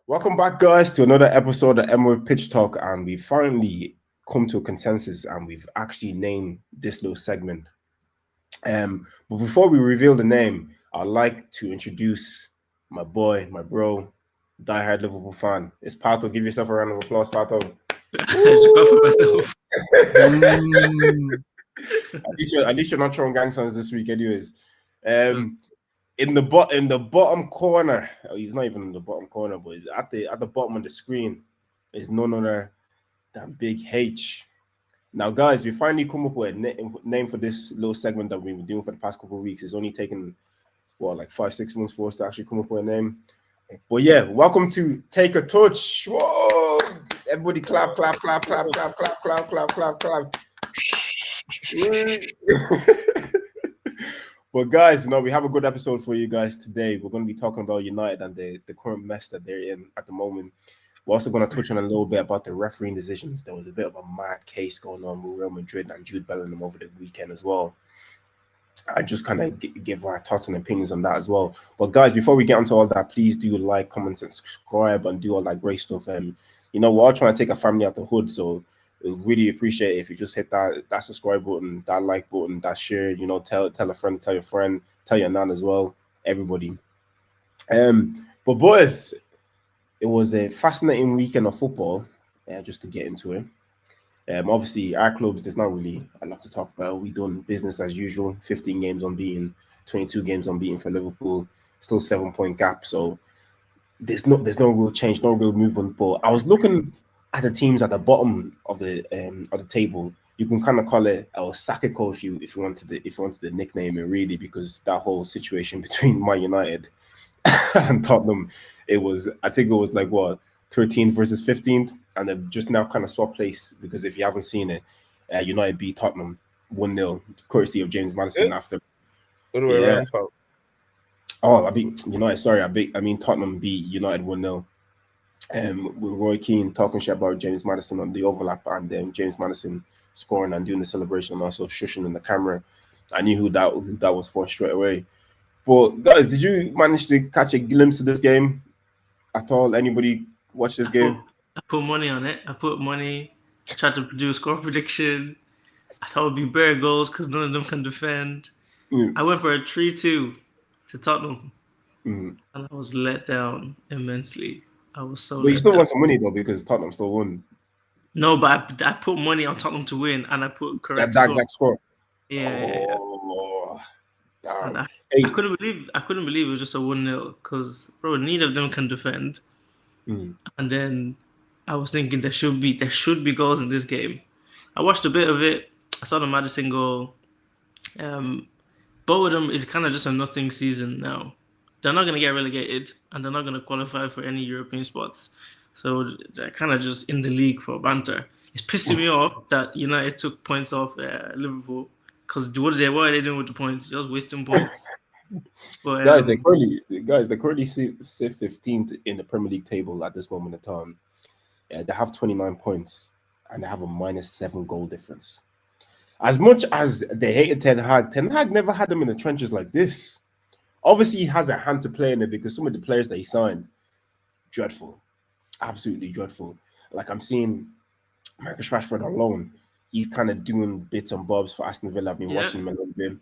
Welcome back, guys, to another episode of Emerald Pitch Talk, and we finally come to a consensus, and we've actually named this little segment. But before we reveal the name, I'd like to introduce my boy, my bro, diehard Liverpool fan. It's Pato. Give yourself a round of applause, Pato. I just got for myself. At least you're not throwing gang signs this week, anyways. In the bottom corner, he's not even in the bottom corner, but he's at the bottom of the screen. Is none other than Big H. Now, guys, we finally come up with a name for this little segment that we've been doing for the past couple of weeks. It's only taken like 5-6 months for us to actually come up with a name. But yeah, welcome to Take a Touch. Whoa! Everybody clap, clap, clap, clap, clap, clap, clap, clap, clap, clap. But guys, we have a good episode for you guys today. We're going to be talking about United and the current mess that they're in at the moment. We're also going to touch on a little bit about the refereeing decisions. There was a bit of a mad case going on with Real Madrid and Jude Bellingham over the weekend as well. I just kind of give our thoughts and opinions on that as well. But guys, before we get into all that, please do like, comment, and subscribe and do all that great stuff. We're all trying to take a family out the hood, so we really appreciate it if you just hit that subscribe button, that like button, that share. Tell a friend, tell your friend, tell your nan as well, everybody. But boys, it was a fascinating weekend of football. Just to get into it. Obviously, our clubs, there's not really a lot to talk about. We done business as usual. 15 games unbeaten, 22 games unbeaten for Liverpool. Still 7-point gap. So there's no real change, no real movement. But I was looking at the teams at the bottom of the table. You can kind of call it El Sacico if you wanted the nickname it really, because that whole situation between Man United and Tottenham, I think it was like what, 13th versus 15th, and they've just now kind of swapped place, because if you haven't seen it, United beat Tottenham 1-0, courtesy of James Maddison after. What do we around? Oh, I mean United. Sorry, I mean Tottenham beat United 1-0. With Roy Keane talking shit about James Maddison on the overlap, and then James Maddison scoring and doing the celebration and also shushing in the camera. I knew who that was for straight away. But guys, did you manage to catch a glimpse of this game at all? Anybody watch this game? I put money on it. I tried to do a score prediction. I thought it would be bare goals because none of them can defend. I went for a 3-2 to Tottenham, and I was let down immensely. I was so. But you still won some money though, because Tottenham still won. No, but I put money on Tottenham to win, and I put correct that exact score. Yeah. Damn. I couldn't believe it was just a 1-0, because neither of them can defend. And then I was thinking there should be goals in this game. I watched a bit of it. I saw the Maddison goal. Both of them is kind of just a nothing season now. They're not going to get relegated, and they're not going to qualify for any European spots. So they're kind of just in the league for banter. It's pissing me off that United took points off Liverpool, because what are they doing with the points? Just wasting points. But, guys, they currently sit 15th in the Premier League table at this moment in time. They have 29 points, and they have a -7 goal difference. As much as they hated Ten Hag never had them in the trenches like this. Obviously, he has a hand to play in it, because some of the players that he signed, dreadful, absolutely dreadful. Like, I'm seeing Marcus Rashford on loan. He's kind of doing bits and bobs for Aston Villa. I've been watching him a little bit.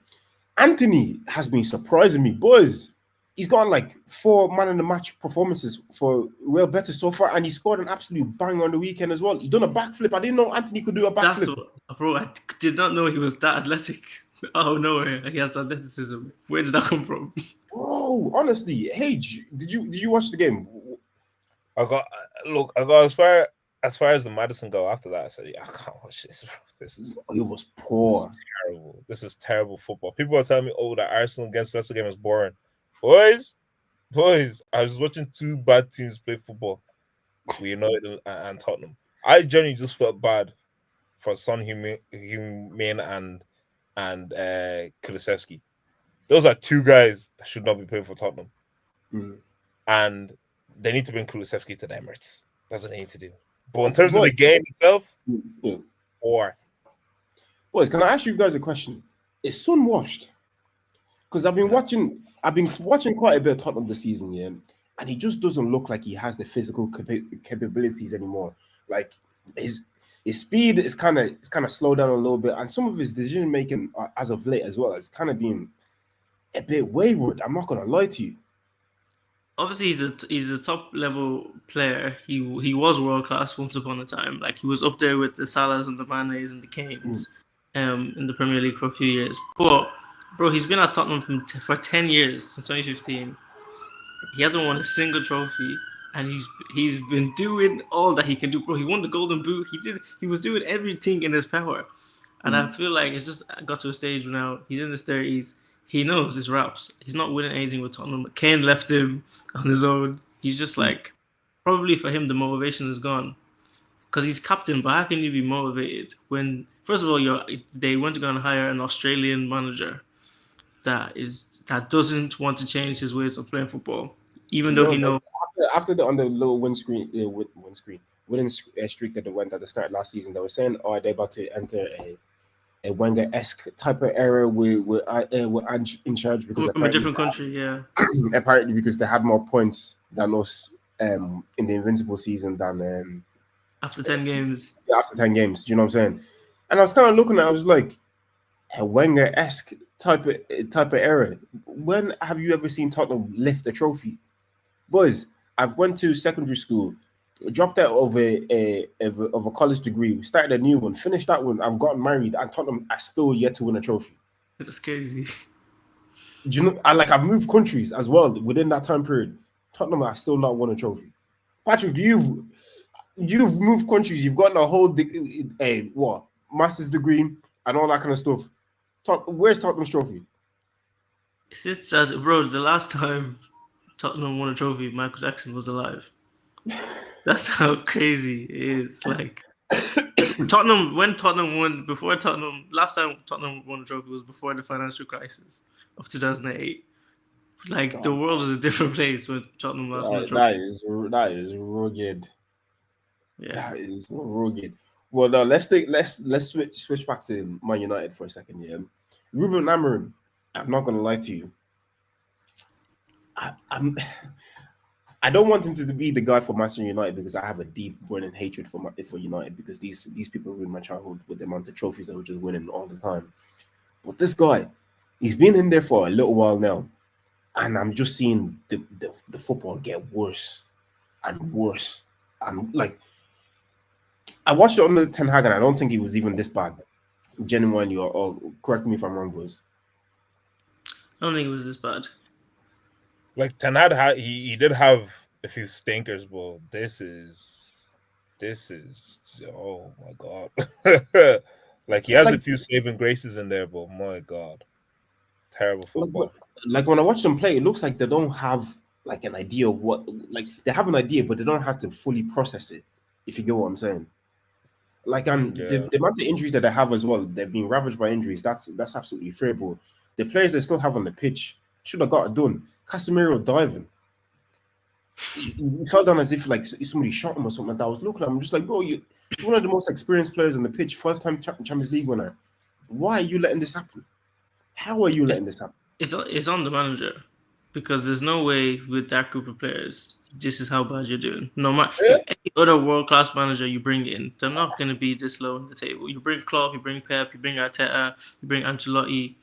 Anthony has been surprising me, boys. He's got like 4 man in the match performances for Real Betis so far, and he scored an absolute bang on the weekend as well. He done a backflip. I didn't know Anthony could do a backflip. Bro, I did not know he was that athletic. Oh no, he has athleticism. Where did that come from? Bro, honestly, hey, did you watch the game? I got as far as the Maddison goal. After that, I said, "Yeah, I can't watch this, bro. It was poor. Terrible. This is terrible football." People are telling me, "Oh, the Arsenal against Leicester game is boring." Boys, I was watching 2 bad teams play football. United and Tottenham. I genuinely just felt bad for Son Heung-min and Kulusevski. Those are 2 guys that should not be playing for Tottenham. And they need to bring Kulusevski to the Emirates. That's what they need to do. But in terms of the game itself, or boys, can I ask you guys a question? Is Son washed? Because I've been watching quite a bit of Tottenham this season, yeah. and he just doesn't look like he has the physical capabilities anymore. Like his speed is kind of slowed down a little bit, and some of his decision making as of late as well has kind of been a bit wayward. I'm not gonna lie to you. Obviously, he's a top level player. He was world class once upon a time. Like he was up there with the Salahs and the Manes and the Kanes, in the Premier League for a few years. But bro, he's been at Tottenham for 10 years since 2015. He hasn't won a single trophy, and he's been doing all that he can do, bro. He won the Golden Boot. He was doing everything in his power, and I feel like it's just got to a stage now. He's in his 30s. He knows his raps. He's not winning anything with Tottenham. Kane left him on his own. He's just like, probably for him the motivation is gone, because he's captain. But how can you be motivated when, first of all, they went to go and hire an Australian manager that doesn't want to change his ways of playing football, even though he knows. After the on the little winning streak that they went at the start last season, they were saying, "Oh, they're about to enter a Wenger-esque type of era with in charge because from a different country, yeah. Apparently, because they had more points than us in the Invincible season than after 10 games. Yeah, after 10 games, do you know what I'm saying? And I was kind of looking at it, I was like, a Wenger-esque type of era. When have you ever seen Tottenham lift a trophy? Boys, I've went to secondary school, dropped out of a college degree, started a new one, finished that one, I've gotten married, and Tottenham are still yet to win a trophy. That's crazy. Do you know? I've moved countries as well within that time period. Tottenham are still not won a trophy. Patrick, you've moved countries, you've gotten a whole master's degree and all that kind of stuff. Where's Tottenham's trophy? It's just, bro, the last time Tottenham won a trophy, Michael Jackson was alive. That's how crazy it is. Like last time Tottenham won a trophy was before the financial crisis of 2008. Like the world was a different place when Tottenham last won a trophy. That is rugged. Yeah. That is rugged. Well, now let's switch back to Man United for a second. Yeah, Ruben Amorim. I'm not gonna lie to you. I don't want him to be the guy for Manchester United because I have a deep burning hatred for United because these people ruined my childhood with the amount of trophies that were just winning all the time. But this guy, he's been in there for a little while now, and I'm just seeing the football get worse and worse. And like, I watched it under Ten Hag, and I don't think he was even this bad. Genuinely, or correct me if I'm wrong, boys. I don't think it was this bad. Like Ten Hag, he did have a few stinkers, but this is oh my god. Like he has a few saving graces in there, but my god, terrible football. Like when I watch them play, it looks like they don't have like an idea of what, like they have an idea, but they don't have to fully process it. If you get what I'm saying. Like, and the amount of injuries that they have as well, they've been ravaged by injuries. That's absolutely fair. But the players they still have on the pitch should have got it done. Casemiro diving. He fell down as if like somebody shot him or something like that. I was looking at him, just like, bro, you're one of the most experienced players on the pitch, 5-time Champions League winner. Why are you letting this happen? How are you letting this happen? It's on the manager, because there's no way with that group of players, this is how bad you're doing. No matter any other world-class manager you bring in, they're not going to be this low on the table. You bring Klopp, you bring Pep, you bring Arteta, you bring Ancelotti.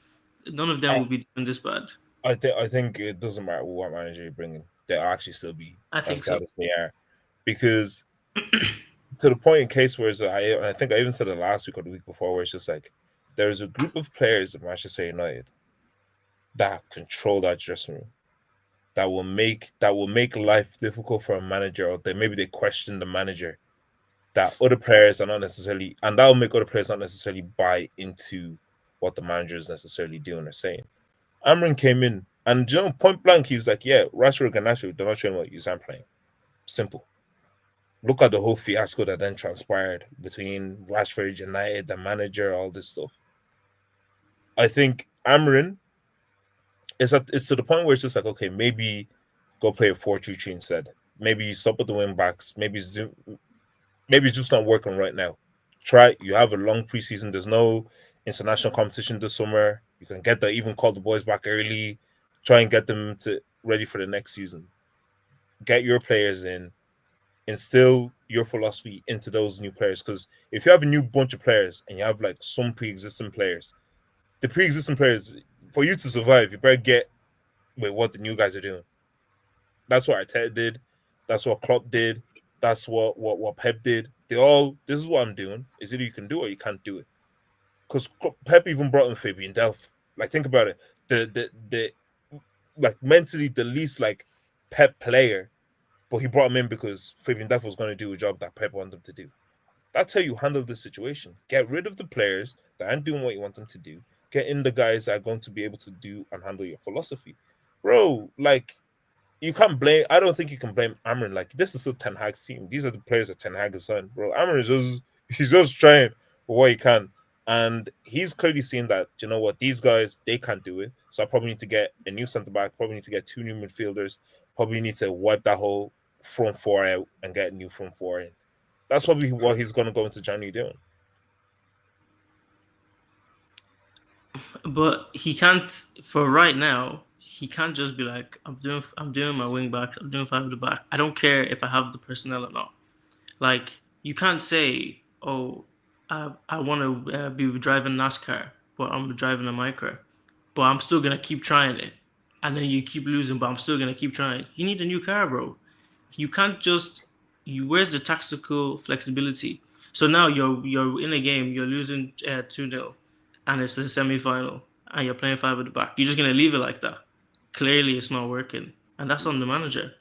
None of them will be doing this bad. I think it doesn't matter what manager you bring in; they'll actually still be as bad as they are, because to the point in case where I think I even said it last week or the week before, where it's just like there's a group of players at Manchester United that control that dressing room, that will make life difficult for a manager, or maybe they question the manager, that other players are not necessarily, and that will make other players not necessarily buy into what the manager is necessarily doing or saying. Amorim came in, and point blank, he's like, yeah, Rashford and Rashford, they're not showing what you aren't playing. Simple. Look at the whole fiasco that then transpired between Rashford, United, the manager, all this stuff. I think Amorim, it's to the point where it's just like, okay, maybe go play a 4-2-3 instead. Maybe you stop with the wing backs. Maybe it's just not working right now. Try. You have a long preseason. There's no international competition this summer. You can even call the boys back early. Try and get them ready for the next season. get your players in, instill your philosophy into those new players. Because if you have a new bunch of players and you have like some pre-existing players, the pre-existing players, for you to survive, you better get with what the new guys are doing. That's what Arteta did. That's what Klopp did. That's what Pep did. They all, this is what I'm doing. Is either you can do it or you can't do it. Because Pep even brought in Fabian Delph. Like, think about it. The like mentally the least like Pep player, but he brought him in because Fabian Delph was going to do a job that Pep wanted him to do. That's how you handle the situation. Get rid of the players that aren't doing what you want them to do. Get in the guys that are going to be able to do and handle your philosophy. Bro, like, you can't blame. I don't think you can blame Amorim. Like, this is still Ten Hag's team. These are the players that Ten Hag has signed, bro. Amorim is he's just trying for what he can, and he's clearly seen that. You know what? These guys, they can't do it. So I probably need to get a new centre back. Probably need to get 2 new midfielders. Probably need to wipe that whole front four out and get a new front four in. That's probably what he's going to go into January doing. But he can't, for right now, he can't just be like, I'm doing my wing back, I'm doing five at the back. I don't care if I have the personnel or not. Like, you can't say, oh, I want to be driving NASCAR, but I'm driving a micro, but I'm still gonna keep trying it, and then you keep losing, but I'm still gonna keep trying. You need a new car, bro. You can't just you. Where's the tactical flexibility? So now you're in a game, you're losing 2-0, and it's the semi final, and you're playing five at the back. You're just gonna leave it like that. Clearly, it's not working, and that's on the manager.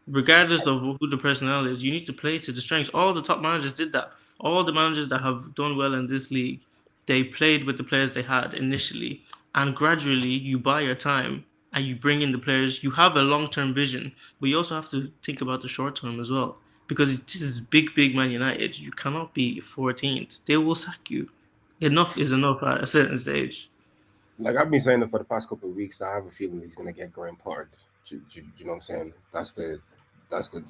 Regardless of who the personnel is, you need to play to the strengths. All the top managers did that. All the managers that have done well in this league, they played with the players they had initially, and gradually you buy your time and you bring in the players. You have a long-term vision, but you also have to think about the short term as well. Because this is big, big Man United. You cannot be 14th. They will sack you. Enough is enough at a certain stage. Like I've been saying it for the past couple of weeks, I have a feeling he's gonna get Graham Potter. You know what I'm saying? That's the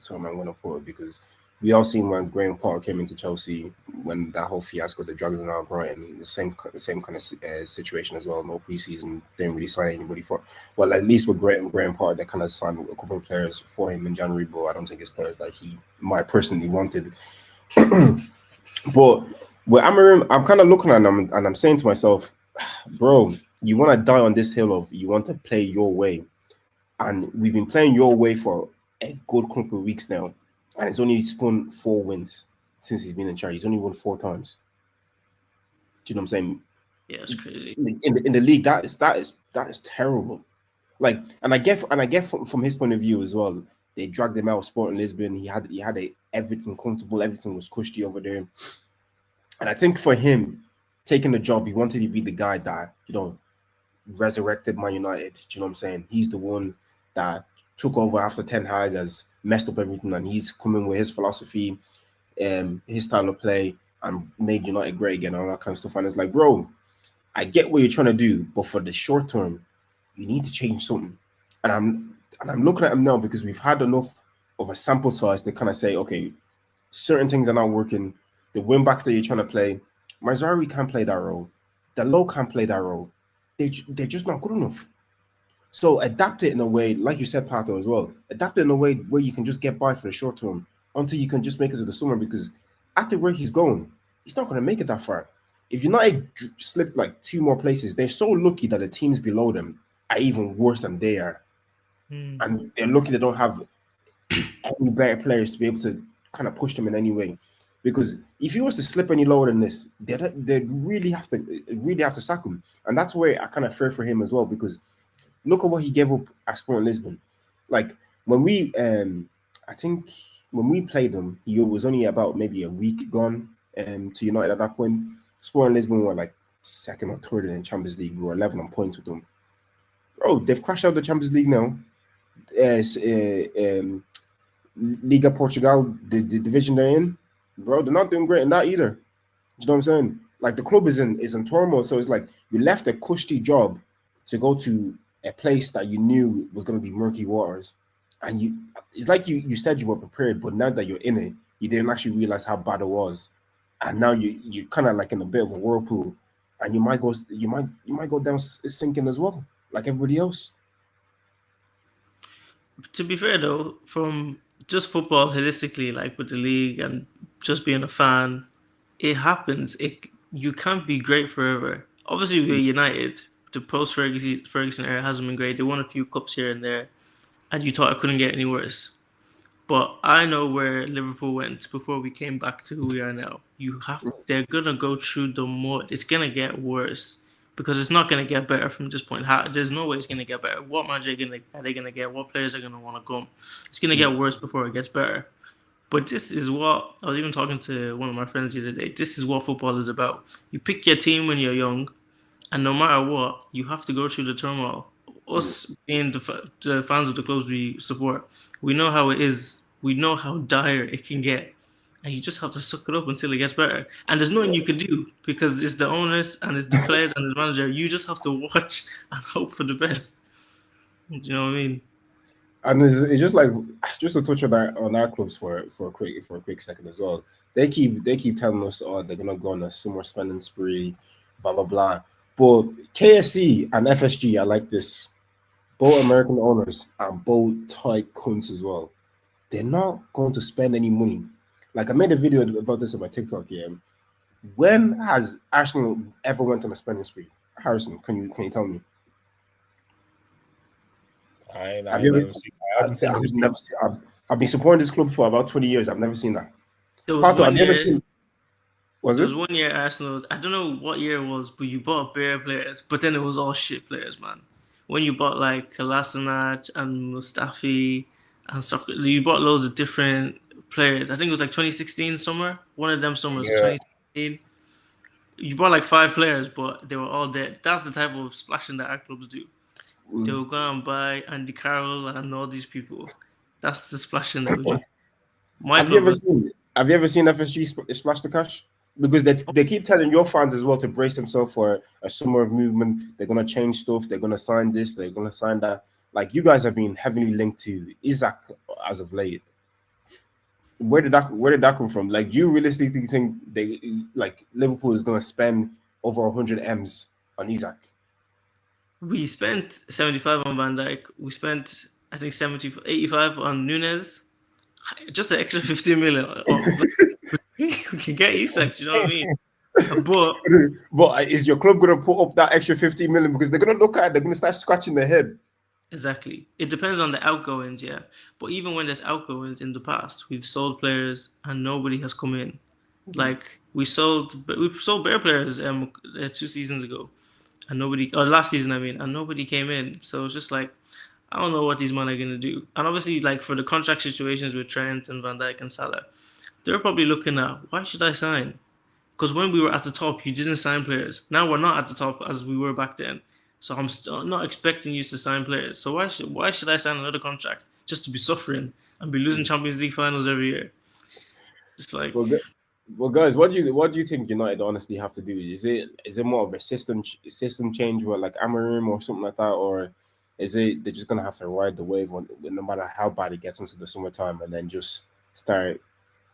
term I'm gonna put because we all seen when Graham Potter came into Chelsea when that whole fiasco, the juggling out Brighton, the same kind of situation as well. No preseason, didn't really sign anybody for. Well, at least with Graham Potter, they kind of signed a couple of players for him in January, but I don't think it's players that he might personally wanted. But with Amorim, I'm kind of looking at him and I'm saying to myself, bro, you want to die on this hill of you want to play your way. And we've been playing your way for a good couple of weeks now. And it's only spun 4 wins since he's been in charge. He's only won 4 times. Do you know what I'm saying? Yeah, it's crazy. In the league, that is terrible. Like, and I get from his point of view as well. They dragged him out of Sporting Lisbon. Everything comfortable, everything was cushy over there. And I think for him taking the job, he wanted to be the guy that, resurrected Man United. Do you know what I'm saying? He's the one that took over after Ten Hag has messed up everything, and he's coming with his philosophy, his style of play, and made United great again, and all that kind of stuff. And it's like, bro, I get what you're trying to do, but for the short term, you need to change something. And I'm looking at him now because we've had enough of a sample size to kind of say, okay, certain things are not working. The wing backs that you're trying to play, Mazzari can't play that role. The low can't play that role. They're just not good enough. So adapt it in a way, like you said, Pato, as well. Adapt it in a way where you can just get by for the short term until you can just make it to the summer. Because after where he's going, he's not going to make it that far. If United slipped like 2 more places, they're so lucky that the teams below them are even worse than they are, and they're lucky they don't have any better players to be able to kind of push them in any way. Because if he was to slip any lower than this, they'd really have to sack him, and that's where I kind of fear for him as well. Because look at what he gave up at Sporting Lisbon. Like when I think when we played them, he was only about maybe a week gone to United at that point. Sporting Lisbon were like second or third in the Champions League. We were 11 on points with them. Bro, they've crashed out the Champions League now. Liga Portugal, the division they're in, bro, they're not doing great in that either. Do you know what I'm saying? Like the club is in turmoil, so it's like you left a cushy job to go to a place that you knew was going to be murky waters, and it's like you said you were prepared, but now that you're in it, you didn't actually realize how bad it was, and now you kind of like in a bit of a whirlpool, and you might go down sinking as well, like everybody else. To be fair though, from just football holistically, like with the league and just being a fan, it happens. It You can't be great forever. Obviously, we're United. The post Ferguson era hasn't been great. They won a few cups here and there, and you thought it couldn't get any worse. But I know where Liverpool went before we came back to who we are now. They're gonna go through the more. It's gonna get worse because it's not gonna get better from this point. There's no way it's gonna get better. What manager are they gonna get? What players are gonna want to come? It's gonna get worse before it gets better. But this is what I was even talking to one of my friends the other day. This is what football is about. You pick your team when you're young, and no matter what, you have to go through the turmoil. Us being the fans of the clubs we support, we know how it is. We know how dire it can get, and you just have to suck it up until it gets better. And there's nothing you can do because it's the owners and it's the players and the manager. You just have to watch and hope for the best. Do you know what I mean? And it's just like just to touch on our clubs for a quick second as well. They keep telling us, oh, they're gonna go on a summer spending spree, blah blah blah. But KSC and FSG are like this. Both American owners and both tight cunts as well. They're not going to spend any money. Like I made a video about this on my TikTok. Yeah. When has Arsenal ever went on a spending spree? Harrison, can you tell me? I Have you ever? haven't seen I've this. never seen, I've been supporting this club for about 20 years. I've never seen that. There was Paco, I've one never year. seen. Was There it? was one year Arsenal. I don't know what year it was, but you bought bare players, but then it was all shit players, man. When you bought like Kolasinac and Mustafi and stuff, you bought loads of different players. I think it was like 2016 summer. One of them summers, Yeah. 2016. You bought like 5 players, but they were all dead. That's the type of splashing that our clubs do. They will go and buy Andy Carroll and all these people. That's the splashing that we do. My Have you club ever was seen? Have you ever seen FSG splash the cash? Because they keep telling your fans as well to brace themselves for a summer of movement. They're gonna change stuff. They're gonna sign this. They're gonna sign that. Like you guys have been heavily linked to Isaac as of late. Where did that come from? Like, do you realistically think they like Liverpool is gonna spend over 100 m's on Isaac? We spent 75 on Van Dijk. We spent, I think, 85 on Nunes. Just an extra 50 million. We can get Isak, you know what I mean? But But is your club gonna put up that extra 50 million because they're gonna look at it, they're gonna start scratching their head? exactly. It depends on the outgoings, yeah. But even when there's outgoings in the past, we've sold players and nobody has come in. Like we sold bare players 2 seasons ago and nobody, or last season, I mean, and nobody came in. So it's just like, I don't know what these men are gonna do. And obviously, like for the contract situations with Trent and Van Dijk and Salah, they're probably looking at why should I sign? Because when we were at the top, you didn't sign players. Now we're not at the top as we were back then. So I'm still not expecting you to sign players. So why should I sign another contract just to be suffering and be losing Champions League finals every year? It's like Well, well, guys, what do you think United honestly have to do? Is it more of a system change, where like Amorim or something like that, or is it they're just gonna have to ride the wave on no matter how bad it gets into the summertime, and then just start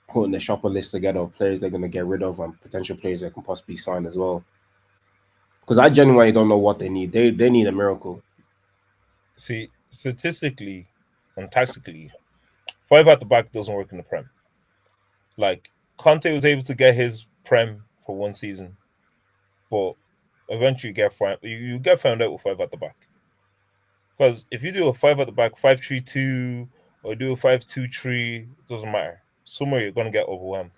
putting the shopper list together of players they're gonna get rid of and potential players that can possibly sign as well? Because I genuinely don't know what they need. They need a miracle. See, statistically and tactically, five at the back doesn't work in the Prem. Like Conte was able to get his Prem for one season, but eventually you get found out with five at the back. Because if you do a five at the back, 5-3-2, or do a 5-2-3, it doesn't matter. Somewhere you're gonna get overwhelmed.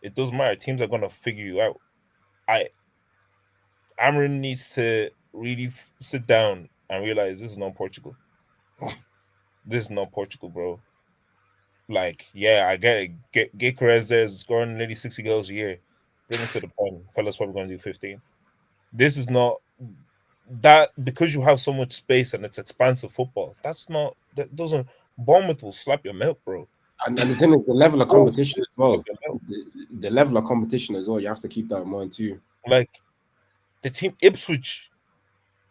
It doesn't matter. Teams are gonna figure you out. Amorim needs to really sit down and realize this is not Portugal. This is not Portugal, bro. Like, yeah, I get it. Get Perez there is scoring nearly 60 goals a year. Bring him to the Prem. Fella's probably going to do 15. This is not that because you have so much space and it's expansive football. That doesn't. Bournemouth will slap your milk, bro. And the thing is, the level of competition as well. The level of competition as well. You have to keep that in mind too. Like the team Ipswich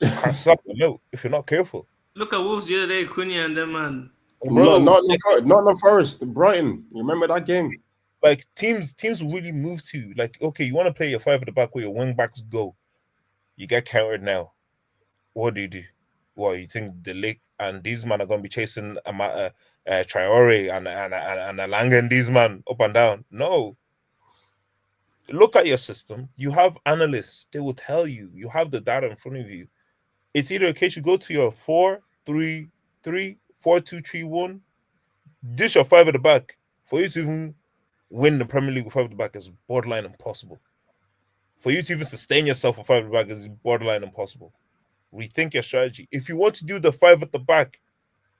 can slap your milk if you're not careful. look at Wolves the other day, Cunha and them man. Bro, not the first. Brighton. You remember that game? Like teams really move to like, okay, you want to play your five at the back where your wing backs go. You get countered now. What do? Well, you think De Ligt and these men are going to be chasing Traore and Alanga and these men up and down? No. Look at your system. You have analysts. They will tell you. You have the data in front of you. It's either a case you go to your 4-3-3, 4-2-3-1, dish your 5 at the back. For you to even win the Premier League with 5 at the back is borderline impossible. For you to even sustain yourself with 5 at the back is borderline impossible. Rethink your strategy. If you want to do the 5 at the back,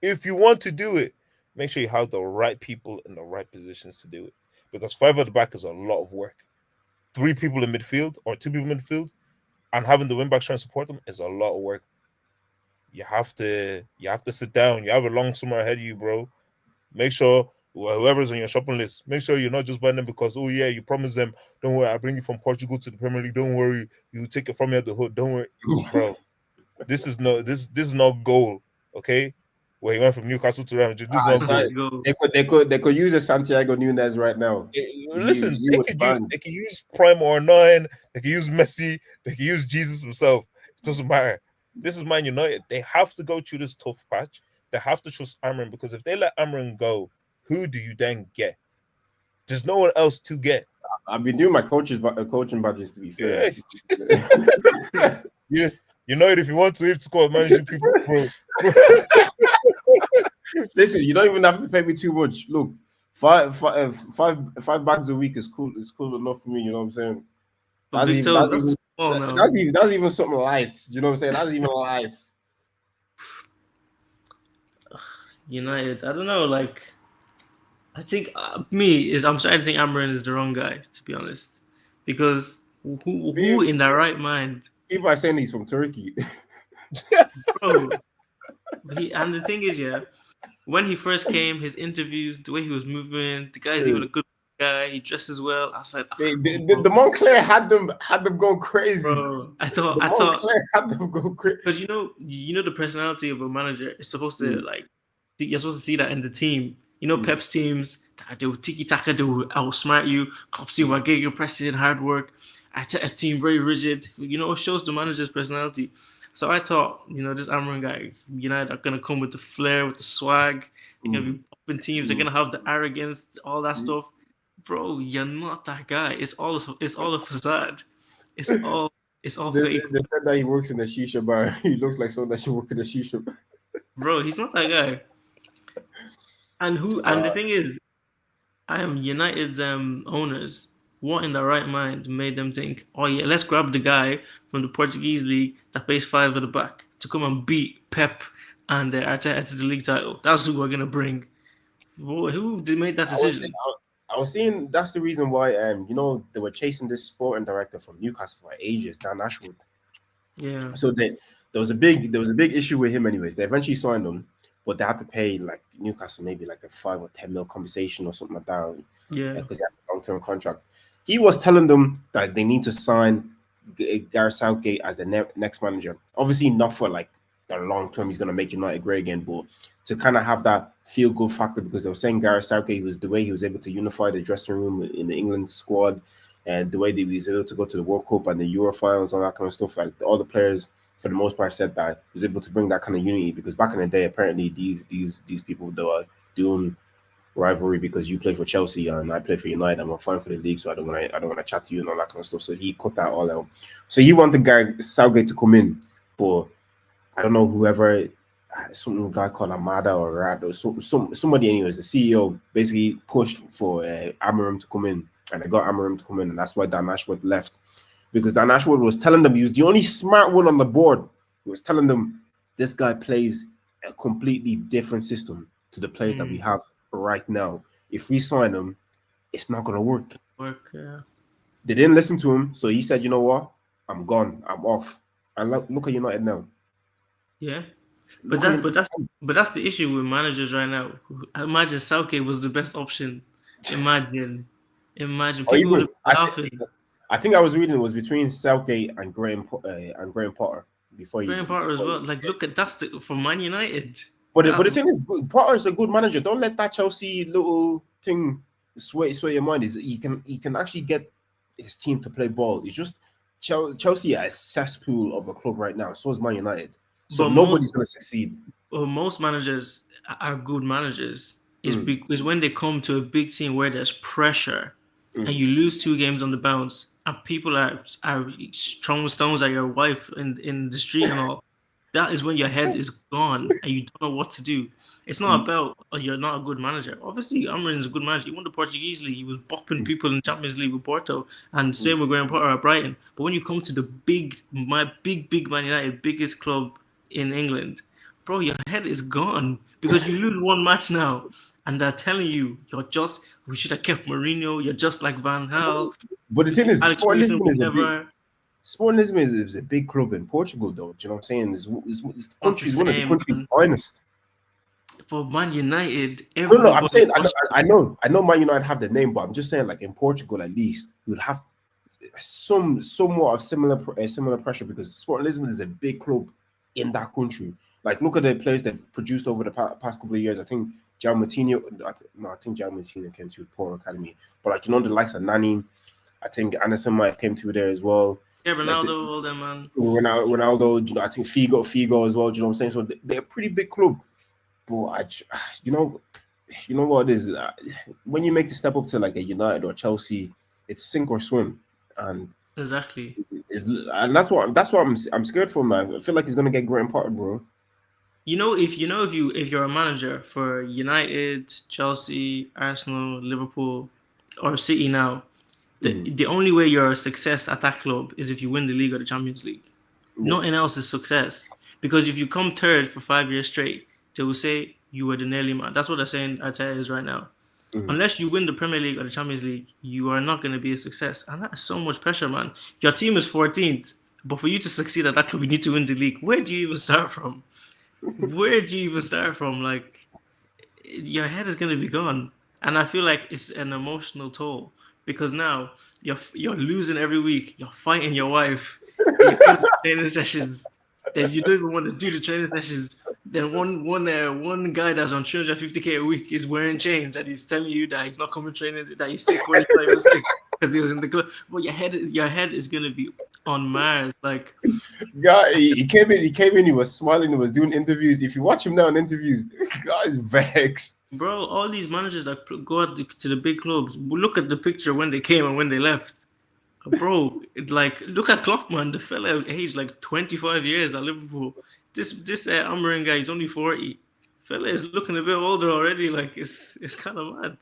if you want to do it, make sure you have the right people in the right positions to do it. Because 5 at the back is a lot of work. 3 people in midfield or 2 people in midfield and having the wing backs trying to support them is a lot of work. You have to sit down. You have a long summer ahead of you, bro. Make sure whoever's on your shopping list, make sure you're not just buying them because, oh yeah, you promised them, don't worry, I'll bring you from Portugal to the Premier League. Don't worry, you take it from me at the hood. Don't worry, bro. This is not goal, okay? Where he went from Newcastle to Real Madrid. This is not goal. They could use a Santiago Nunez right now. Listen, they could use Prime or 9. They could use Messi. They could use Jesus himself. It doesn't matter. This is Man United. They have to go through this tough patch. They have to trust Amorim because if they let Amorim go, who do you then get? There's no one else to get. I've been doing my coaching badges, to be fair. Yeah. You know it if you want to squad managing people, bro. Listen, you don't even have to pay me too much. Look, five bags a week is cool. It's cool enough for me. You know what I'm saying? That's even something light. You know what I'm saying? That's even light. United, I don't know. Like, I think I'm starting to think Amorim is the wrong guy, to be honest, because who in their right mind? People are saying he's from Turkey, bro. And the thing is, yeah, when he first came, his interviews, the way he was moving, the guy's even a good guy. He dresses well. I was like, the Montclair had them going crazy. Bro, I thought Montclair had them go crazy because you know the personality of a manager is supposed to you're supposed to see that in the team. You know, Pep's teams, they will tiki taka, they will outsmart you. Klopp's team will get you pressing, hard work. Arteta's team very rigid. You know, it shows the manager's personality. So I thought, this Amorim guy, United are gonna come with the flair, with the swag. They're gonna be popping teams. They're gonna have the arrogance, all that stuff. Bro, you're not that guy. It's all a facade. It's all fake. They said that he works in a shisha bar. He looks like someone that should work in a shisha bar. Bro, he's not that guy. And the thing is, I am United's owners. What in their right mind made them think, oh yeah, let's grab the guy from the Portuguese league that plays 5 at the back to come and beat Pep and Arteta to the league title. That's who we're gonna bring. Who did make that decision? I was seeing that's the reason why they were chasing this sporting director from Newcastle for ages, Dan Ashwood. Yeah. So there was a big issue with him anyways. They eventually signed him, but they had to pay like Newcastle maybe like a 5 or 10 mil compensation or something like that. Yeah. Because they have a long-term contract. He was telling them that they need to sign Gareth Southgate as the next manager. Obviously not for like the long term he's going to make United great again, but to kind of have that feel-good factor, because they were saying Gareth Southgate was the way he was able to unify the dressing room in the England squad, and the way that he was able to go to the World Cup and the Euro finals, all that kind of stuff. Like all the players, for the most part, said that he was able to bring that kind of unity, because back in the day, apparently these people that were doing rivalry because you play for Chelsea and I play for United, I'm fine for the league, so I don't want to chat to you and all that kind of stuff. So he cut that all out. So he wanted Southgate to come in, but I don't know, whoever, some guy called Amada or Rad or somebody, anyways, the CEO basically pushed for Amorim to come in, and they got Amorim to come in, and that's why Dan Ashwood left, because Dan Ashwood was telling them he was the only smart one on the board. He was telling them this guy plays a completely different system to the players that we have right now. If we sign him, it's not going to work. Yeah. They didn't listen to him, so he said, you know what? I'm gone. I'm off. And look at United now. Yeah. But that's the issue with managers right now. Imagine Southgate was the best option. Imagine. People would have laughing. I think I was reading it was between Southgate and Graham Potter before Graham Potter as well. Like, look at for Man United. But the thing is, Potter's a good manager. Don't let that Chelsea little thing sway your mind. Is he can actually get his team to play ball. It's just Chelsea are a cesspool of a club right now. So is Man United. So But nobody's going to succeed. most managers are good managers. Is when they come to a big team where there's pressure and you lose 2 games on the bounce and people are throwing stones at your wife in the street and all. That is when your head is gone and you don't know what to do. It's not about you're not a good manager. Obviously, Amorim is a good manager. He won the Portuguese league. He was bopping people in the Champions League with Porto, and same with Graham Potter at Brighton. But when you come to the big Man United, biggest club in England, bro, your head is gone because you lose one match now, and they're telling you we should have kept Mourinho. You're just like Van Gaal. But the thing is, Alex Sporting Ferguson Lisbon will is a big. never. Sporting Lisbon is a big club in Portugal, though. Do you know what I'm saying? It's the country, the one of the same, country's man. finest. For Man United, No, I'm saying I know Man United have the name, but I'm just saying, like in Portugal, at least you'd have somewhat of similar pressure because Sporting Lisbon is a big club in that country. Like, look at the players they've produced over the past couple of years. I think I think Jao Moutinho came to Port Academy, but like the likes of Nani, I think Anderson might have came to there as well. Yeah, Ronaldo, like all them, man. Ronaldo, I think Figo as well. Do you know what I'm saying? So they're a pretty big club, but you know what it is. When you make the step up to like a United or Chelsea, it's sink or swim, and exactly. And that's what I'm scared for, man. I feel like he's gonna get Graham Potter, bro. If you're a manager for United, Chelsea, Arsenal, Liverpool, or City now, the only way you're a success at that club is if you win the league or the Champions League. Yeah. Nothing else is success. Because if you come third for 5 years straight, they will say you were the nearly man. That's what they're saying Arteta is right now. Unless you win the Premier League or the Champions League, you are not going to be a success. And that's so much pressure, man. Your team is 14th, but for you to succeed at that club, you need to win the league. Where do you even start from? Like, your head is going to be gone. And I feel like it's an emotional toll because now you're losing every week. You're fighting your wife. You come to training sessions. Then you don't even want to do the training sessions. Then one guy that's on 350k a week is wearing chains and he's telling you that he's not coming training, that he's sick when he's not even sick because he was in the club. But your head is gonna be on Mars. Like, yeah, he came in, he was smiling, he was doing interviews. If you watch him now in interviews, the guy's vexed. Bro, all these managers that go out to the big clubs, look at the picture when they came and when they left. Bro, look at Klopp, man. The fella aged like 25 years at Liverpool. This Amorim guy, he's only 40. Fella is looking a bit older already. Like, it's kind of mad.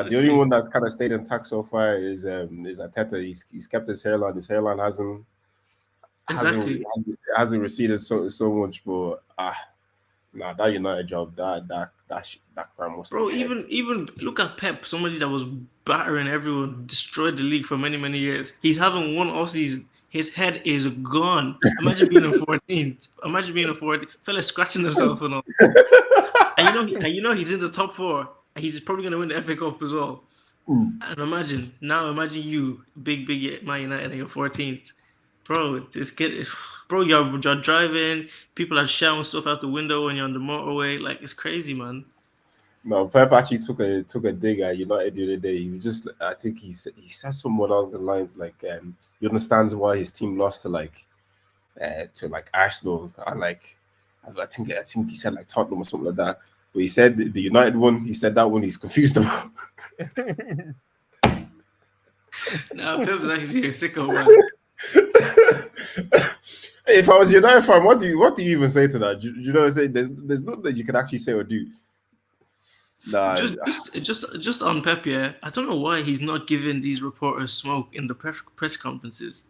The only one that's kind of stayed intact so far is Arteta. He's kept his hairline. His hairline hasn't receded so much. But that United job, that crime was. Bro, even look at Pep, somebody that was battering everyone, destroyed the league for many years. He's having one off season. His head is gone. Imagine being a 14th. Imagine being a 14th. Fella scratching himself and all. and you know he's in the top 4. And he's probably gonna win the FA Cup as well. And imagine you, big Man United, and you're 14th. Bro, this kid is. Bro, you're driving. People are shouting stuff out the window when you're on the motorway. Like, it's crazy, man. No, Pep actually took a dig at United the other day. I think he said something along the lines like, he understands why his team lost to Arsenal and I think he said like Tottenham or something like that. But he said the United one. He said that one he's confused about. No, Pep's actually a sicko, man. If I was a United fan, what do you even say to that? You know what I'm saying? There's nothing that you can actually say or do. Nah. Just on Pep, yeah. I don't know why he's not giving these reporters smoke in the press conferences.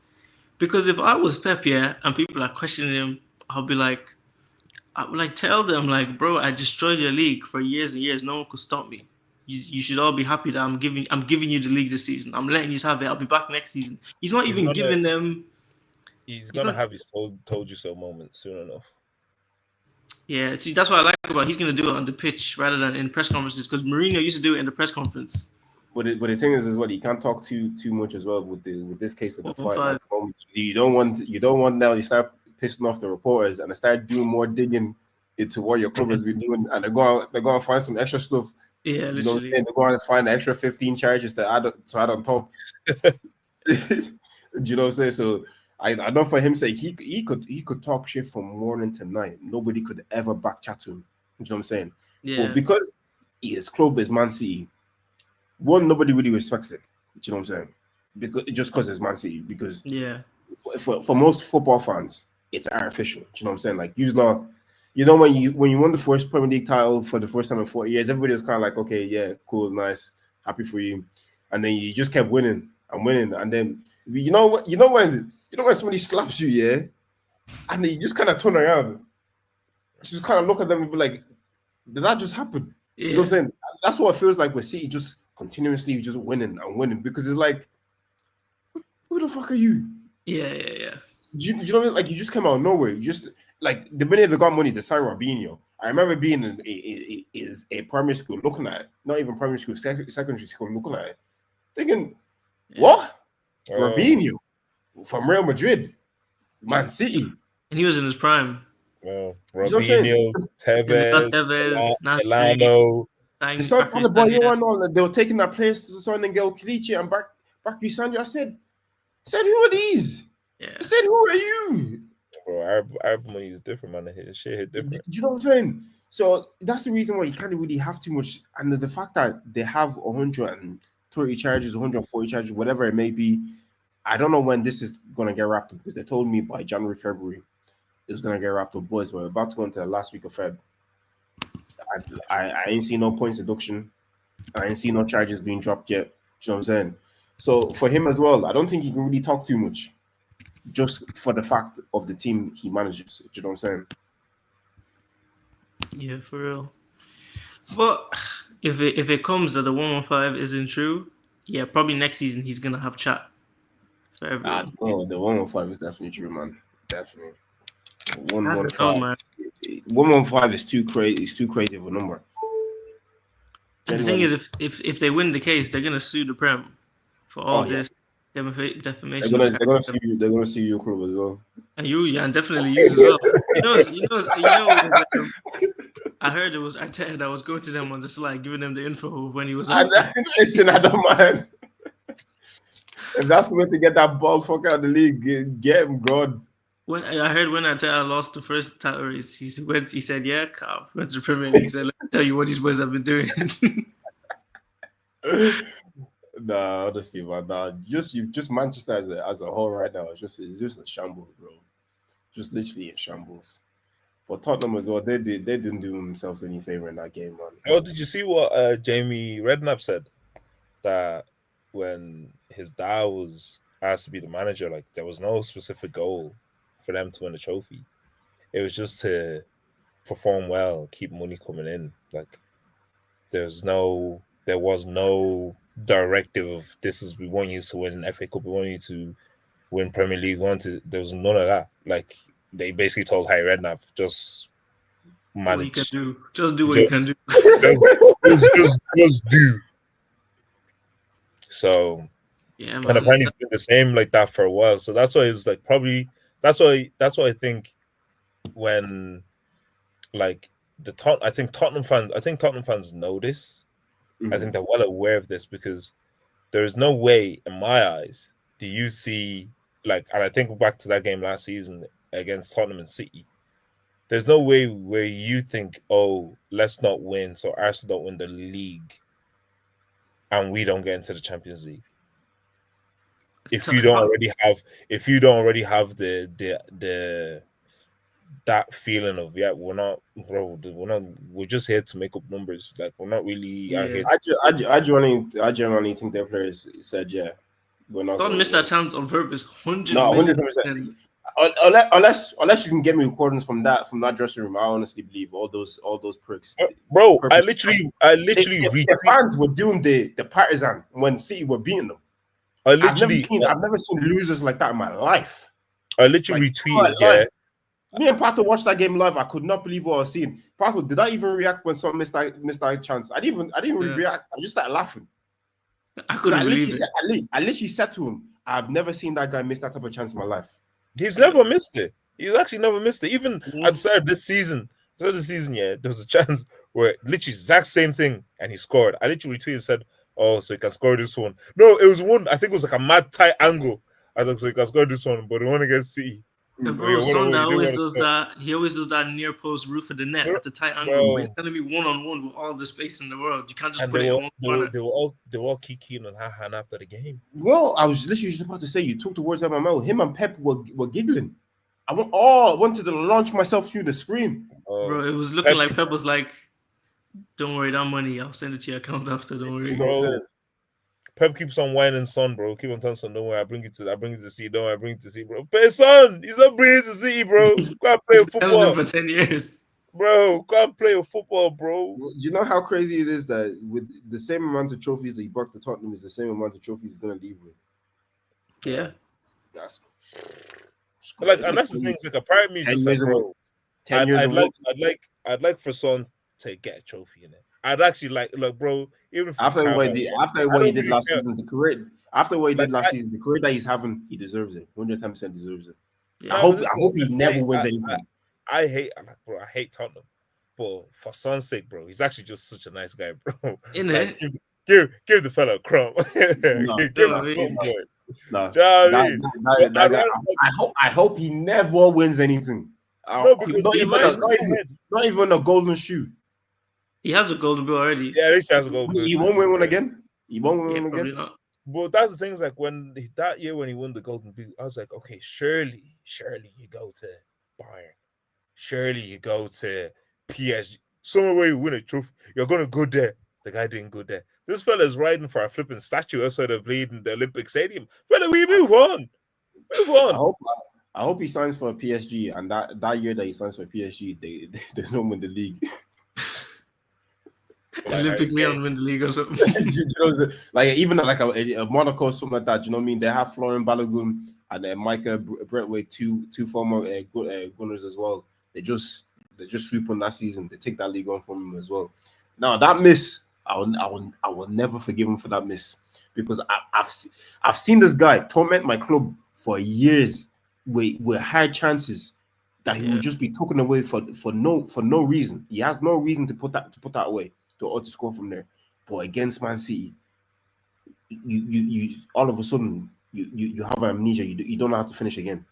Because if I was Pep, yeah, and people are questioning him, I would tell them like, bro, I destroyed your league for years and years. No one could stop me. You should all be happy that I'm giving you the league this season. I'm letting you have it. I'll be back next season. He's even giving them. He's gonna have his told you so moment soon enough. Yeah, see, that's what I like about. He's gonna do it on the pitch rather than in press conferences because Mourinho used to do it in the press conference. But the thing is what he can't talk too much as well with this case of the fight. You don't want now you start pissing off the reporters and they start doing more digging into what your club has been doing and they're going to find some extra stuff. Yeah, literally. You know what I'm saying? They're going to find the extra 15 charges to add on top. Do you know what I'm saying? So I know for him say he could talk shit from morning to night. Nobody could ever back chat to him. You know what I'm saying? But Yeah. because his club is Man City, one, nobody really respects it. You know what I'm saying? Because it's Man City. Because Yeah. for most football fans, it's artificial. You know what I'm saying? Like when you won the first Premier League title for the first time in 40 years, everybody was kind of like, okay, yeah, cool, nice, happy for you. And then you just kept winning and winning. And then when somebody slaps you, yeah, and then you just kind of turn around, just kind of look at them and be like, did that just happen? Yeah. You know what I'm saying? That's what it feels like with City just continuously just winning and winning, because it's like, who the fuck are you? Yeah. Do you know what I mean? Like, you just came out of nowhere. You just, like, the minute they got money, they signed Robinho. I remember being in a primary school looking at it, not even primary school, secondary school looking at it, thinking, what? Robinho from Real Madrid, Man City. And he was in his prime. Robinho, Tevez, Milano. The son on the boy, you and all, they were taking that place, son and Gel Clichy and Bakri Sanjo. I said, who are these? Yeah. I said, who are you? Bro, Arab money is different, man. Shit hit different. Do you know what I'm saying? So that's the reason why you can't really have too much. And the fact that they have 130 charges, 140 charges, whatever it may be, I don't know when this is going to get wrapped up, because they told me by January, February, it's going to get wrapped up, boys. We're about to go into the last week of Feb. I ain't seen no points deduction. I ain't seen no charges being dropped yet. Do you know what I'm saying? So for him as well, I don't think he can really talk too much, just for the fact of the team he manages. Do you know what I'm saying? Yeah, for real. But if it comes that the 115 isn't true, yeah, probably next season he's gonna have chat for everyone. Oh, the 115 is definitely true, man. Definitely. I don't know, 115 is too crazy. It's too crazy of a number. And the thing is, if they win the case, they're gonna sue the Prem for all this defamation. They're gonna sue you. They're gonna sue your club as well. And and definitely you as well. I heard it was Arteta that was going to them on the slide, giving them the info when he was out. Listen, I don't mind. If that's the way to get that ball fuck out of the league, get him, God. When Arteta lost the first title race, he said, "Yeah, Carl, went to the Premier League." He said, "Let me tell you what these boys have been doing." Nah, honestly, man, just Manchester as a whole right now, it's just a shambles, bro. Just literally in shambles. But Tottenham as well, they didn't do themselves any favor in that game, man. Oh, did you see what Jamie Redknapp said? That when his dad was asked to be the manager, like, there was no specific goal for them to win the trophy. It was just to perform well, keep money coming in. Like, there was no directive of we want you to win FA Cup, we want you to win Premier League. There was none of that. Like, they basically told Harry Redknapp, just manage. What you can do. Just do what you can do. Just do. So, yeah, man. And apparently it's been the same like that for a while. So that's why it's like that's why I think when like I think Tottenham fans know this. Mm-hmm. I think they're well aware of this, because there is no way in my eyes do you see, like, and I think back to that game last season against Tottenham and City. There's no way where you think, oh, let's not win, so Arsenal don't win the league and we don't get into the Champions League. If you don't already have the that feeling of, yeah, we're just here to make up numbers. Like, we're not really out here. I genuinely think their players said, yeah, we're not. Don't miss that chance on purpose. 100%. No, 100%. Unless you can get me recordings from that dressing room, I honestly believe all those pricks. Bro, I literally the fans were doing the partisan when City were beating them. I've never seen losers like that in my life. I literally retweeted. Me and Pato watched that game live. I could not believe what I was seeing. Pato, did I even react when someone missed that chance? I didn't really react. I just started laughing. I couldn't believe it. I literally said to him, I've never seen that guy miss that type of chance in my life. He's never missed it. He's actually never missed it. Even at the start of this season, yeah, there was a chance where literally exact same thing and he scored. I literally tweeted and said, oh, so he can score this one. No, it was one, I think it was like a mad tight angle. I was like, so you can score this one, but they want to get City. Bro, Son that always does that. He always does that near post roof of the net at the tight angle. But he's telling me 1-on-1 with all the space in the world. You can't just put it in one corner. They were all kicking on hand after the game. Well, I was literally just about to say, you took the words out of my mouth. Him and Pep were giggling. I wanted to launch myself through the screen. Bro, it was looking like Pep was like, "Don't worry, that money, I'll send it to your account after. Don't worry." Bro, Pep keeps on whining Son, bro. Keep on telling Son, don't worry, I bring you to see. Don't worry, I bring you to see, bro. Pay Son, he's not bringing you to see, bro. Go and play football for 10 years. Bro, go and play football, bro. You know how crazy it is that with the same amount of trophies that he brought to Tottenham is the same amount of trophies he's gonna leave with. Yeah. That's like, and that's the thing, like a part of me is just like, bro, I'd like for Son to get a trophy in it. I'd actually like, bro, even if after what he did last season, the career that he's having, he deserves it. 110% deserves it. Yeah, I hope he never wins anything. I hate Tottenham, but for Son's sake, bro, he's actually just such a nice guy, bro. Like, give the fella a crumb. I hope he never wins anything. No, because not even a golden shoe. He has a golden boot already. Yeah, at least he has a golden boot. He won't win one again. He won't win one again. Not. But that's the thing, is like that year when he won the golden boot, I was like, okay, surely you go to Bayern. Surely you go to PSG. Somewhere where you win a trophy. You're gonna go there. The guy didn't go there. This fella's riding for a flipping statue outside of bleeding the Olympic Stadium. Fella, we move on. Move on. I hope he signs for PSG, and that year that he signs for PSG, they don't win the league. Olympic Leon win the league or something. Like even like a Monaco or something like that. You know what I mean? They have Florian Balogun and Micah Brentway, two former gunners as well. They just sweep on that season. They take that league on from him as well. Now that miss, I will never forgive him for that miss, because I've seen this guy torment my club for years with high chances that he will just be taken away for no reason. He has no reason to put that away or to score from there. But against Man City, you all of a sudden you have amnesia. You don't know how to finish again.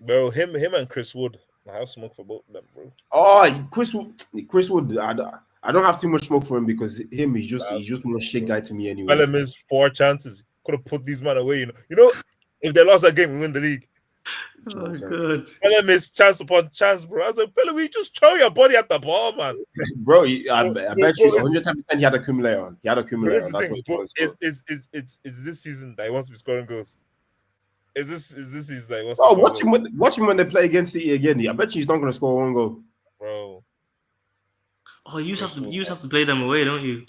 Bro, him and Chris Wood. I have smoke for both of them, bro. Oh, Chris Wood. I don't have too much smoke for him, because he's just one shit guy to me anyway. Fella missed 4 chances. Could have put these men away. You know, if they lost that game, we win the league. Oh, good. Fella missed chance upon chance, bro. I was like, fella, we just throw your body at the ball, man. Bro, I bet you 110% he had accumulator on. He had accumulator on. Is this season that he wants to be scoring goals? Is this season that he wants to watch him when they play against City again. I bet you he's not going to score one goal. Bro. Oh, you just have to play them away, don't you?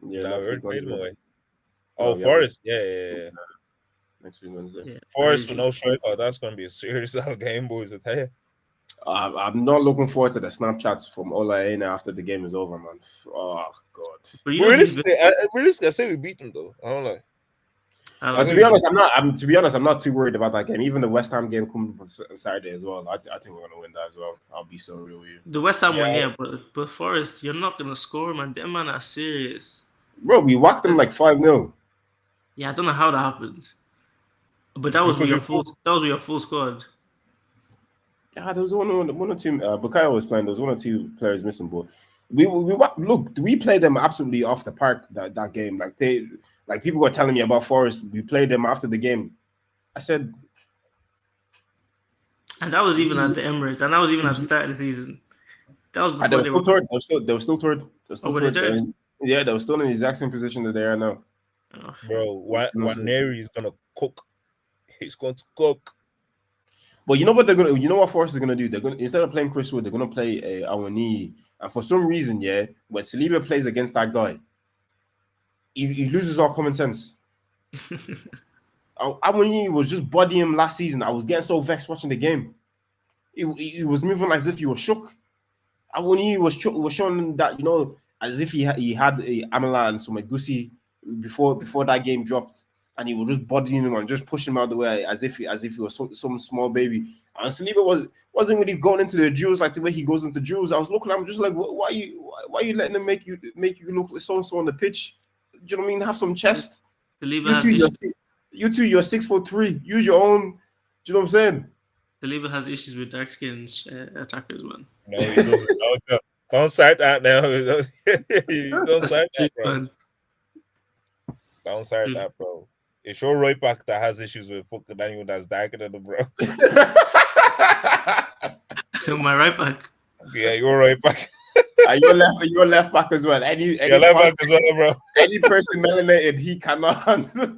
Yeah, we already played them away. Oh, Forest. Yeah. Next week Wednesday. Yeah. Forest with no striker. That's going to be a serious game, boys. I tell you. I'm not looking forward to the Snapchats from Ola Aina after the game is over, man. Oh God. Realistically, I say we beat them though. I don't know. To be honest, I'm not too worried about that game. Even the West Ham game coming on Saturday as well. I think we're gonna win that as well. I'll be so real with you. The West Ham one, but Forest, you're not gonna score, man. Them man are serious. Bro, we whacked them like 5-0. Yeah, I don't know how that happened. But that was with your full squad. Yeah, there was one or two. Bukayo was playing. There was 1 or 2 players missing, but we played them absolutely off the park that game. Like people were telling me about Forest. We played them after the game. I said, and that was even at the Emirates, and that was even at the start of the season. That was before they were still third. Yeah, they were still in the exact same position that they are now. Bro, Waneri is gonna cook. He's going to cook. But you know what what Forest is gonna do? They're gonna, instead of playing Chris Wood, they're gonna play Awani. And for some reason, when Saliba plays against that guy, he loses all common sense. Awani was just bodying him last season. I was getting so vexed watching the game. He was moving as if he was shook. Awani was showing that, as if he had Amala and some Gusi before that game dropped. And he was just bodying him and just pushing him out of the way as if he was some small baby. And Saliba wasn't really going into the duels like the way he goes into duels. I was looking at him just like, why are you letting him make you look like so and so on the pitch? Do you know what I mean? Have some chest. Saliba You two, you're 6'3". Use your own. Do you know what I'm saying? Saliba has issues with dark skin attackers, man. No, he doesn't. No, don't start that now. Don't start that, bro. Man. Don't start that, bro. It's your right back that has issues with fucking anyone that's darker than him, bro. My right back. Yeah, you're right back. You're left back as well. Any left back as well, bro. Any person melanated, he cannot handle.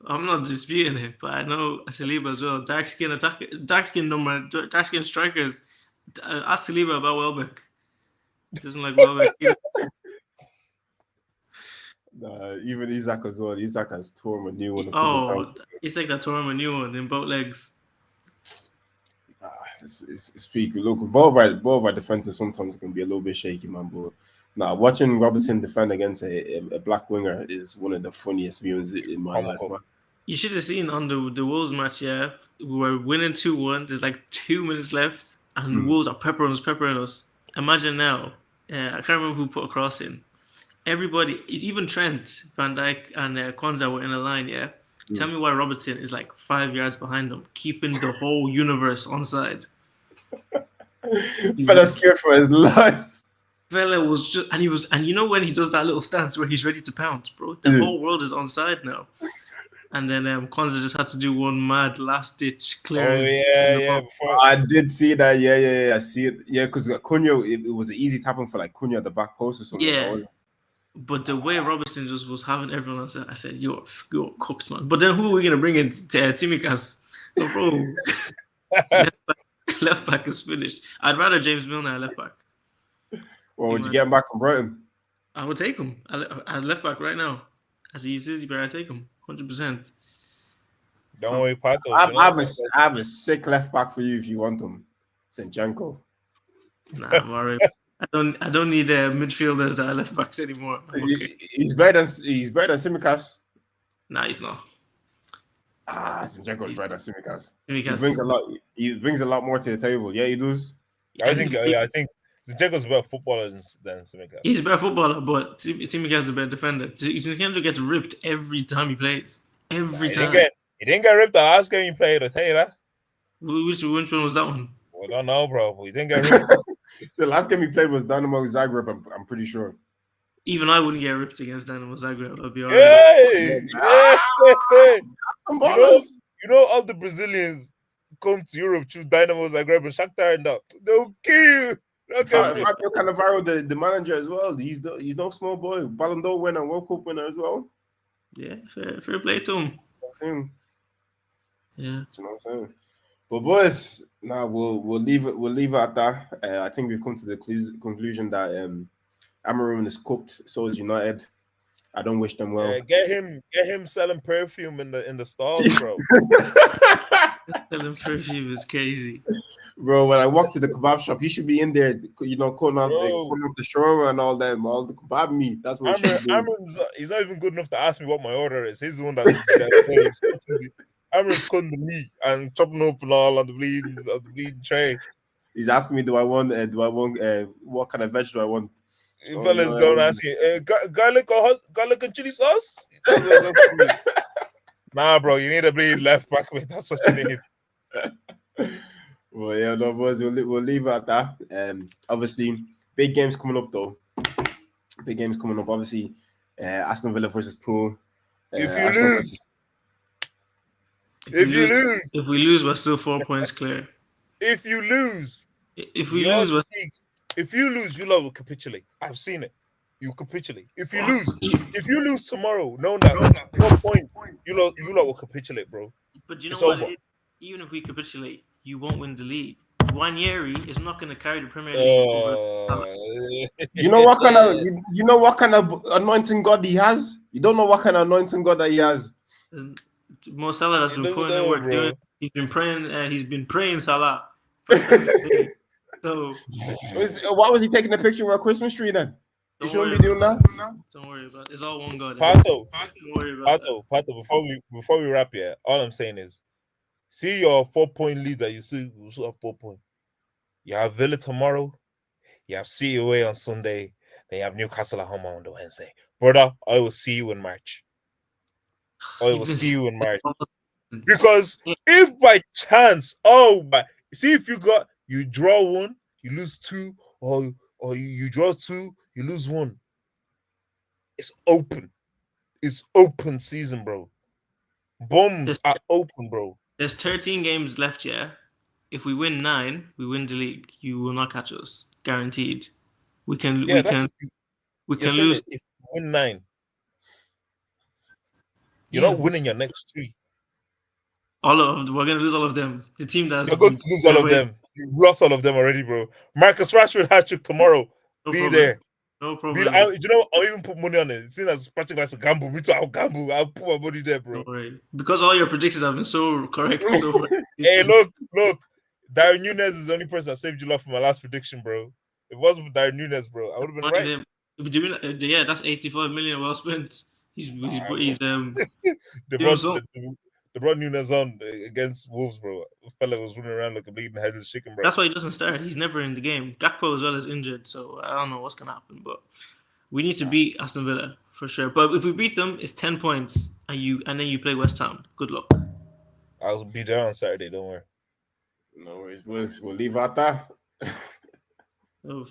I'm not disputing it, but I know Saliba as well. Dark skin strikers. Ask Saliba about Welbeck. He doesn't like Welbeck either. Even Isaac as well. Isaac has tore him a new one. It's like that tore him a new one in both legs. It's peak. Look, both our defenses sometimes can be a little bit shaky, man. But watching Robertson defend against a black winger is one of the funniest views in my life, man. You should have seen on the Wolves match, yeah. We were winning 2-1. There's like 2 minutes left, and Wolves are peppering us. Imagine now. I can't remember who put a cross in. Everybody, even Trent, Van Dijk, and Konza were in a line, yeah. Tell me why Robertson is like 5 yards behind them, keeping the whole universe onside. Fella scared for his life. Fella was just, and you know when he does that little stance where he's ready to pounce, bro. The whole world is onside now. And then Konza just had to do one mad last ditch clearance. Oh yeah. I did see that. Yeah. I see it. Yeah, because Cunha, it was an easy tapping for like Cunha at the back post or something. Yeah. But the way Robertson just was having everyone else, I said, you're cooked, man. But then who are we going to bring in? Tsimikas? No, bro. left back is finished. I'd rather James Milner at left back. Well, would you get him back from Brighton? I would take him. At left back right now. As a utility player, I'd take him. 100%. Don't worry, Pato. I have a sick left back for you if you want him. Zinchenko. Nah, I'm alright. I don't need midfielders that are left backs anymore. Okay. He's better than Tsimikas. Nah, he's not. Zinchenko is better than Tsimikas. He brings a lot more to the table. Yeah, he does. I think Zinchenko's a better footballer than Tsimikas. He's a better footballer, but Tsimikas is a better defender. Zinchenko gets ripped every time he plays. Every time. He didn't get ripped the last game he played, I'll tell you that. Which one was that one? I don't know, bro. He didn't get ripped. The last game he played was Dynamo Zagreb, I'm pretty sure. Even I wouldn't get ripped against Dynamo Zagreb. I'll be all right. Hey. You know all the Brazilians come to Europe through Dynamo Zagreb and Shakhtar and that. They'll kill you. Fabio Cannavaro, the manager as well. He's no small boy. Ballon d'Or winner, World Cup winner as well. Yeah, fair play to him. Yeah. You know what I'm saying? But boys, we'll leave it at that. I think we've come to the conclusion that Amorim is cooked. So is United. I don't wish them well. Get him selling perfume in the stalls, bro. Selling perfume is crazy, bro. When I walk to the kebab shop, he should be in there, cutting off the shawarma and all the kebab meat. That's what he's not even good enough to ask me what my order is. He's the one that Amorim's cutting the meat and chopping up and all on the bleeding tray. He's asking me, do I want what kind of veg do I want? Fellas don't ask you, garlic and chili sauce? Nah, bro, you need a bleed left back with. That's what you need. Well, yeah, no, boys, we'll leave it at that. Obviously, big games coming up though. Big games coming up. Obviously, Aston Villa versus Poole. If we lose, we're still 4 points clear. If you lose, if you lose, you lot will capitulate. I've seen it. You capitulate. If you lose tomorrow, know that 4 points, you lot will capitulate, bro. But you know what? Even if we capitulate, you won't win the league. Ranieri is not going to carry the Premier League. You know what kind of anointing God he has? You don't know what kind of anointing God that he has. Mo Salah has been putting in work. He's been praying. He's been praying Salah. So, why was he taking a picture of a Christmas tree then? You shouldn't be doing that. Don't worry about it. It's all one God. Pato, don't worry about Pato, before we wrap here, all I'm saying is, see your 4 point lead that you still have 4 points. You have Villa tomorrow. You have City away on Sunday. Then you have Newcastle at home on the Wednesday. Brother, I will see you in March. or it You've will been see you in March. saying- Because if by chance, see if you draw one, you lose two, or you draw two, you lose one. It's open. It's open season, bro. Bombs There's, are open, bro. there's 13 games left, yeah. If we win 9, we win the league. You will not catch us, guaranteed. We can Yeah, we that's can if you, we you're can saying lose. that if you win 9, you're Yeah, not winning your next 3. we're gonna lose all of them. The team that's You're going been to lose all of celebrating, them. You lost all of them already, bro. Marcus Rashford hat trick tomorrow. no Be problem. there. No problem. You know, I'll even put money on it. Seeing as Patrick likes to gamble, me too. I'll gamble. I'll put my money there, bro. Don't worry. Because all your predictions have been so correct so far. Hey, look. Darren Nunes is the only person that saved you love from my last prediction, bro. If it wasn't for Darren Nunes, bro, I would have been right. Yeah, that's 85 million well spent. He's They doing brought so. they brought Nunes on against Wolves, bro. The fella was running around like a bleeding headless chicken, bro. That's why he doesn't start. He's never in the game. Gakpo as well is injured, so I don't know what's gonna happen. But we need to beat Aston Villa for sure. But if we beat them, it's 10 points, and then you play West Ham. Good luck. I'll be there on Saturday. Don't worry. No worries, boys. We'll leave out that. Oh.